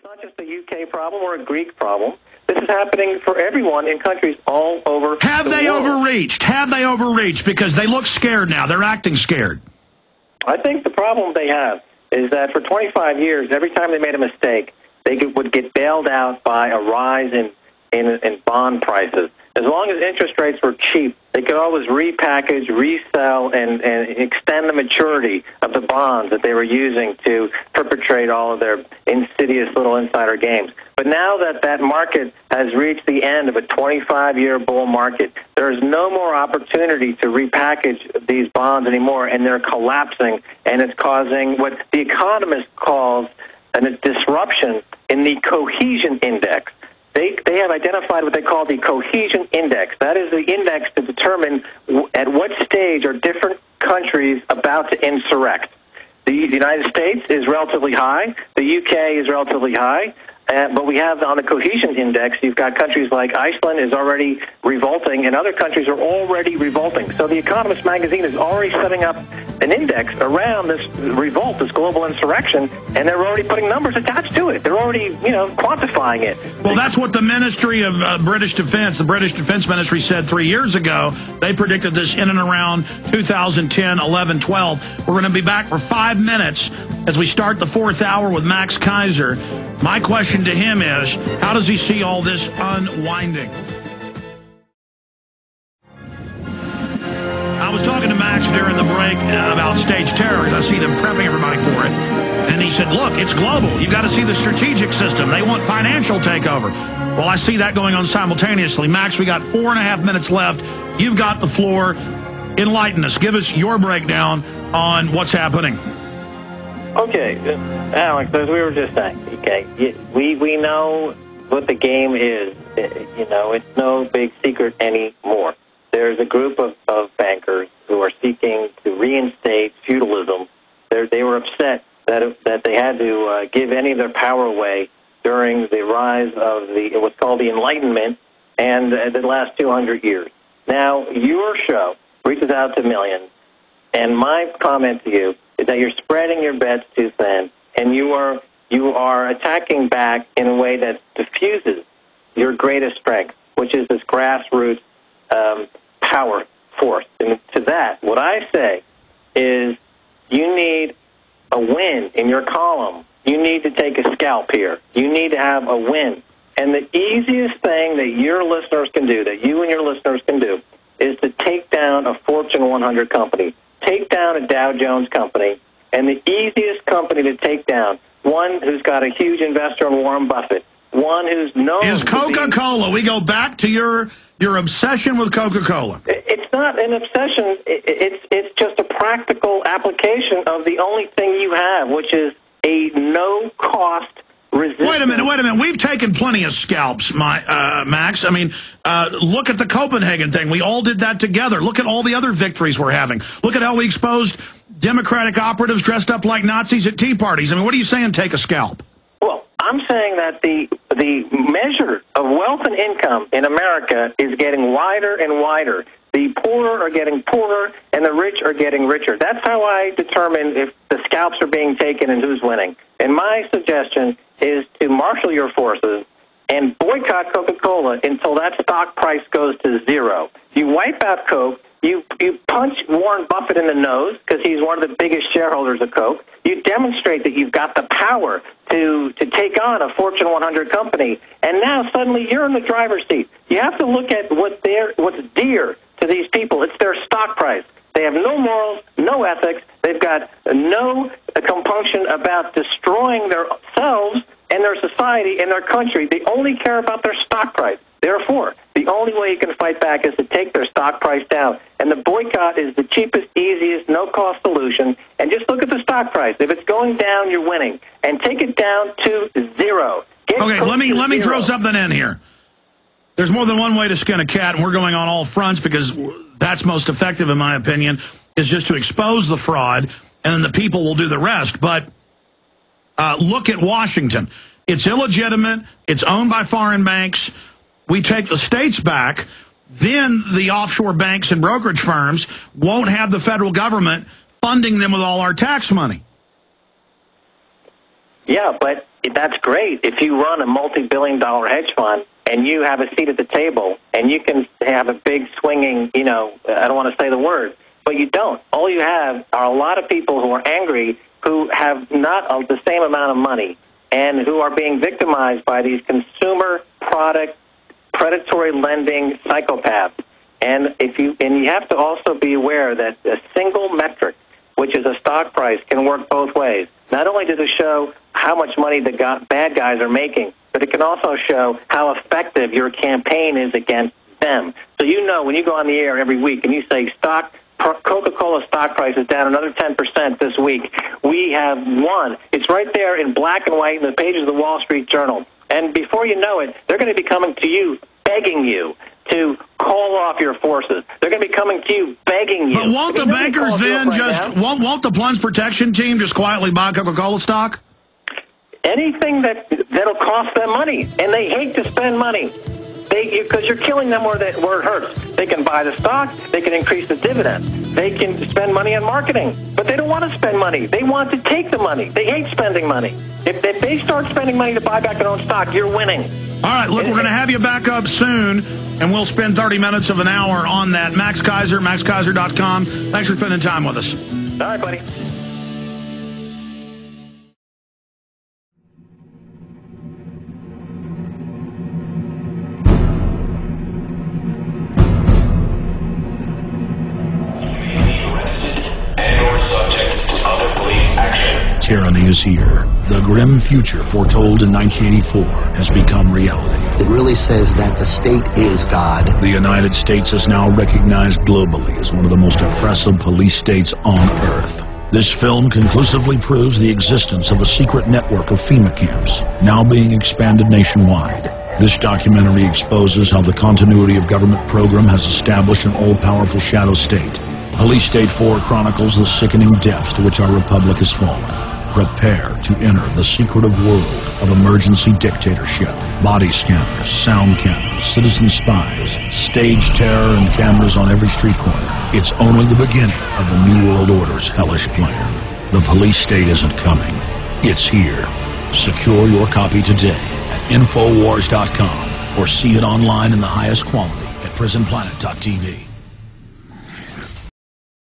not just a UK problem or a Greek problem. This is happening for everyone in countries all over Have the they world. overreached? Have they overreached? Because they look scared now. They're acting scared. I think the problem they have is that for 25 years, every time they made a mistake, they would get bailed out by a rise in bond prices. As long as interest rates were cheap, they could always repackage, resell, and extend the maturity of the bonds that they were using to perpetrate all of their insidious little insider games. But now that that market has reached the end of a 25-year bull market, there's no more opportunity to repackage these bonds anymore, and they're collapsing, and it's causing what the economist calls a disruption in the cohesion index. They have identified what they call the cohesion index. That is the index to determine at what stage are different countries about to insurrect. The United States is relatively high. The UK is relatively high. But we have on the cohesion index, you've got countries like Iceland is already revolting, and other countries are already revolting. So The Economist magazine is already setting up an index around this revolt, this global insurrection, and they're already putting numbers attached to it. They're already, quantifying it. Well, that's what the Ministry of British Defense, the British Defense Ministry, said 3 years ago. They predicted this in and around 2010, 11, 12. We're going to be back for 5 minutes as we start the fourth hour with Max Keiser. My question to him is, how does he see all this unwinding? I was talking to Max during the break about stage terror, because I see them prepping everybody for it. And he said, look, it's global. You've got to see the strategic system. They want financial takeover. Well, I see that going on simultaneously. Max, we got 4.5 minutes left. You've got the floor. Enlighten us. Give us your breakdown on what's happening. Okay, Alex, as we were just saying, okay, we know what the game is. It's no big secret anymore. There's a group of bankers who are seeking to reinstate feudalism. They were upset that they had to give any of their power away during the rise of what's called the Enlightenment and the last 200 years. Now, your show reaches out to millions, and my comment to you is that you're spreading your bets too thin, and you are attacking back in a way that diffuses your greatest strength, which is this grassroots power force. And to that, what I say is you need a win in your column. You need to take a scalp here. You need to have a win. And the easiest thing that your listeners can do, that you and your listeners can do, is to take down a Fortune 100 company. Take down a Dow Jones company, and the easiest company to take down, one who's got a huge investor in Warren Buffett, one who's known is Coca-Cola. We go back to your obsession with Coca-Cola. It's not an obsession. It's just a practical application of the only thing you have, which is a no-cost resistance. Wait a minute. We've taken plenty of scalps, Max. I mean, look at the Copenhagen thing. We all did that together. Look at all the other victories we're having. Look at how we exposed Democratic operatives dressed up like Nazis at tea parties. I mean, what are you saying, take a scalp? Well, I'm saying that the measure of wealth and income in America is getting wider and wider. The poorer are getting poorer, and the rich are getting richer. That's how I determine if the scalps are being taken and who's winning. And my suggestion is to marshal your forces and boycott Coca-Cola until that stock price goes to zero. You wipe out Coke. You punch Warren Buffett in the nose because he's one of the biggest shareholders of Coke. You demonstrate that you've got the power to take on a Fortune 100 company, and now suddenly you're in the driver's seat. You have to look at what's dear to these people. It's their stock price. They have no morals, no ethics. They've got no compunction about destroying themselves and their society and their country. They only care about their stock price. Therefore, the only way you can fight back is to take their stock price down. And the boycott is the cheapest, easiest, no-cost solution. And just look at the stock price. If it's going down, you're winning. And take it down to zero. Okay, let me throw something in here. There's more than one way to skin a cat, and we're going on all fronts because that's most effective, in my opinion, is just to expose the fraud, and then the people will do the rest. But look at Washington. It's illegitimate. It's owned by foreign banks. We take the states back, then the offshore banks and brokerage firms won't have the federal government funding them with all our tax money. Yeah, but that's great if you run a multi-billion-dollar hedge fund and you have a seat at the table and you can have a big swinging, I don't want to say the word, but you don't. All you have are a lot of people who are angry, who have not the same amount of money, and who are being victimized by these consumer product predatory lending psychopaths. And you have to also be aware that a single metric, which is a stock price, can work both ways. Not only does it show how much money the bad guys are making, but it can also show how effective your campaign is against them. So when you go on the air every week and you say Coca-Cola stock price is down another 10% this week, we have won. It's right there in black and white in the pages of the Wall Street Journal. And before you know it, they're going to be coming to you, begging you to call off your forces. They're going to be coming to you, begging you. But won't the bankers then won't the plunge protection team just quietly buy Coca-Cola stock? Anything that'll cost them money, and they hate to spend money. Because you're killing them where it hurts. They can buy the stock, they can increase the dividend, they can spend money on marketing, but they don't want to spend money. They want to take the money. They hate spending money. If they start spending money to buy back their own stock, you're winning. All right, look, we're going to have you back up soon, and we'll spend 30 minutes of an hour on that. Max Keiser, maxkeiser.com. Thanks for spending time with us. All right, buddy. Tyranny is here. The grim future foretold in 1984 has become reality. It really says that the state is God. The United States is now recognized globally as one of the most oppressive police states on Earth. This film conclusively proves the existence of a secret network of FEMA camps, now being expanded nationwide. This documentary exposes how the continuity of government program has established an all-powerful shadow state. Police State 4 chronicles the sickening depths to which our republic has fallen. Prepare to enter the secretive world of emergency dictatorship. Body scanners, sound cameras, citizen spies, stage terror, and cameras on every street corner. It's only the beginning of the New World Order's hellish plan. The police state isn't coming. It's here. Secure your copy today at Infowars.com or see it online in the highest quality at prisonplanet.tv.